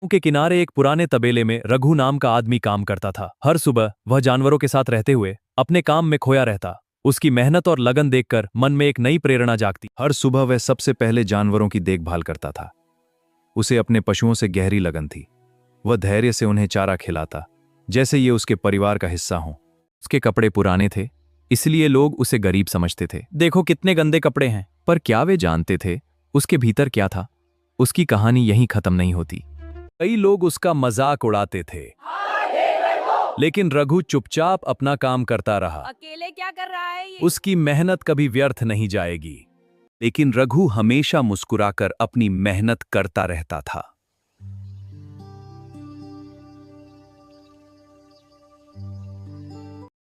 के किनारे एक पुराने तबेले में रघु नाम का आदमी काम करता था। हर सुबह वह जानवरों के साथ रहते हुए अपने काम में खोया रहता। उसकी मेहनत और लगन देखकर मन में एक नई प्रेरणा जागती। हर सुबह वह सबसे पहले जानवरों की देखभाल करता था। उसे अपने पशुओं से गहरी लगन थी। वह धैर्य से उन्हें चारा खिलाता, जैसे ये उसके परिवार का हिस्सा हो। उसके कपड़े पुराने थे, इसलिए लोग उसे गरीब समझते थे। देखो कितने गंदे कपड़े हैं। पर क्या वे जानते थे उसके भीतर क्या था? उसकी कहानी यहीं खत्म नहीं होती। कई लोग उसका मजाक उड़ाते थे, लेकिन रघु चुपचाप अपना काम करता रहा। अकेले क्या कर रहा है ये? उसकी मेहनत कभी व्यर्थ नहीं जाएगी। लेकिन रघु हमेशा मुस्कुराकर अपनी मेहनत करता रहता था।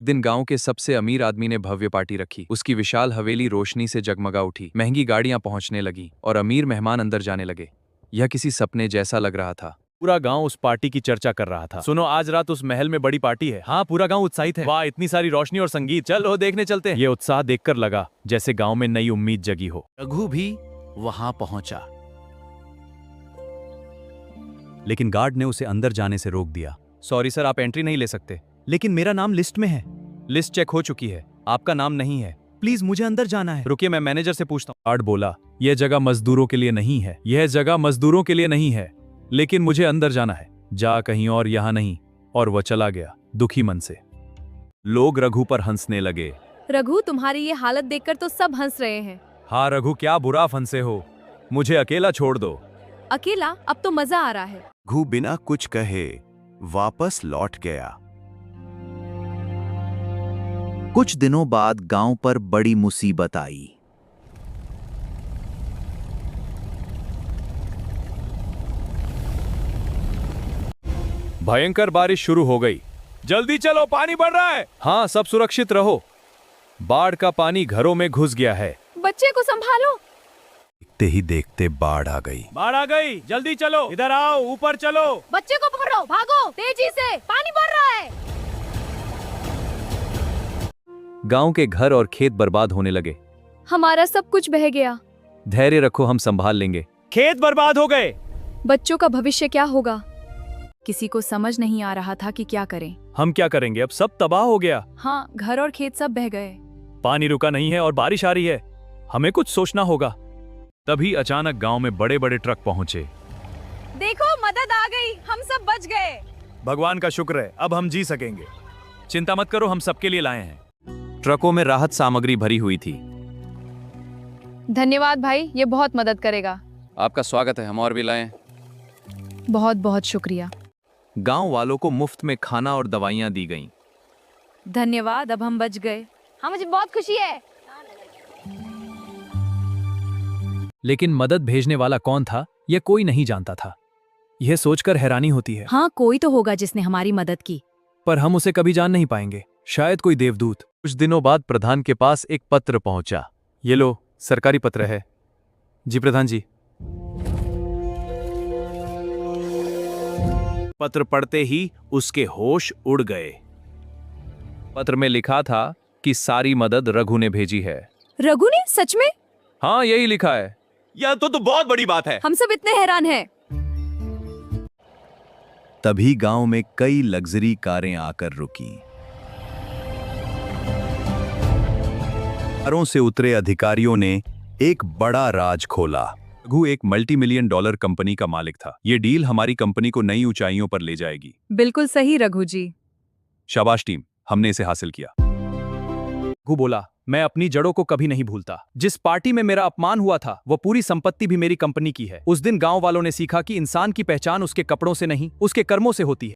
दिन गांव के सबसे अमीर आदमी ने भव्य पार्टी रखी। उसकी विशाल हवेली रोशनी से जगमगा उठी। महंगी गाड़ियां पहुंचने लगी और अमीर मेहमान अंदर जाने लगे। यह किसी सपने जैसा लग रहा था। पूरा गांव उस पार्टी की चर्चा कर रहा था। सुनो, आज रात उस महल में बड़ी पार्टी है। हाँ, पूरा गांव उत्साहित है। वाह, इतनी सारी रोशनी और संगीत। चलो देखने चलते हैं। ये उत्साह देखकर लगा जैसे गांव में नई उम्मीद जगी हो। रघु भी वहां पहुंचा। लेकिन गार्ड ने उसे अंदर जाने से रोक दिया। सॉरी सर, आप एंट्री नहीं ले सकते। लेकिन मेरा नाम लिस्ट में है। लिस्ट चेक हो चुकी है, आपका नाम नहीं है। प्लीज मुझे अंदर जाना है। रुकिए, मैं मैनेजर से पूछता हूँ। गार्ड बोला, यह जगह मजदूरों के लिए नहीं है। यह जगह मजदूरों के लिए नहीं है, लेकिन मुझे अंदर जाना है। जा कहीं और, यहां नहीं। और वह चला गया दुखी मन से। लोग रघु पर हंसने लगे। रघु, तुम्हारी ये हालत देखकर तो सब हंस रहे हैं। हाँ रघु, क्या बुरा फंसे हो। मुझे अकेला छोड़ दो। अकेला? अब तो मजा आ रहा है। रघु बिना कुछ कहे वापस लौट गया। कुछ दिनों बाद गांव पर बड़ी मुसीबत आई। भयंकर बारिश शुरू हो गई। जल्दी चलो, पानी बढ़ रहा है। हाँ, सब सुरक्षित रहो। बाढ़ का पानी घरों में घुस गया है। बच्चे को संभालो। देखते ही देखते बाढ़ आ गई। बाढ़ आ गई, जल्दी चलो, इधर आओ, ऊपर चलो। बच्चे को पकड़ो, भागो तेजी से, पानी बढ़ रहा है। गांव के घर और खेत बर्बाद होने लगे। हमारा सब कुछ बह गया। धैर्य रखो, हम संभाल लेंगे। खेत बर्बाद हो गए। बच्चों का भविष्य क्या होगा? किसी को समझ नहीं आ रहा था कि क्या करें। हम क्या करेंगे, अब सब तबाह हो गया। हाँ, घर और खेत सब बह गए। पानी रुका नहीं है और बारिश आ रही है। हमें कुछ सोचना होगा। तभी अचानक गांव में बड़े बड़े ट्रक पहुंचे। देखो, मदद आ गई, हम सब बच गए। भगवान का शुक्र है, अब हम जी सकेंगे। चिंता मत करो, हम सबके लिए लाए हैं। ट्रकों में राहत सामग्री भरी हुई थी। धन्यवाद भाई, ये बहुत मदद करेगा। आपका स्वागत है, हम और भी लाए। बहुत बहुत शुक्रिया। गांव वालों को मुफ्त में खाना और दवाइयां दी गईं। धन्यवाद, अब हम बच गए। हाँ, मुझे बहुत खुशी है। लेकिन मदद भेजने वाला कौन था, यह कोई नहीं जानता था। यह सोचकर हैरानी होती है। हाँ, कोई तो होगा जिसने हमारी मदद की। पर हम उसे कभी जान नहीं पाएंगे। शायद कोई देवदूत। कुछ दिनों बाद प्रधान के पास एक पत्र पहुंचा। ये लो, सरकारी पत्र है। जी प्रधान जी। पत्र पढ़ते ही उसके होश उड़ गए। पत्र में लिखा था कि सारी मदद रघु ने भेजी है। रघु ने? सच में? हाँ, यही लिखा है। यह तो बहुत बड़ी बात है। हम सब इतने हैरान हैं। तभी गांव में कई लग्जरी कारें आकर रुकी। कारों से उतरे अधिकारियों ने एक बड़ा राज खोला। रघु एक $multi-million कंपनी का मालिक था। ये डील हमारी कंपनी को नई ऊंचाइयों पर ले जाएगी। बिल्कुल सही रघु जी। शाबाश टीम, हमने इसे हासिल किया। रघु बोला, मैं अपनी जड़ों को कभी नहीं भूलता। जिस पार्टी में मेरा अपमान हुआ था, वो पूरी संपत्ति भी मेरी कंपनी की है। उस दिन गांव वालों ने सीखा कि इंसान की पहचान उसके कपड़ों से नहीं, उसके कर्मों से होती है।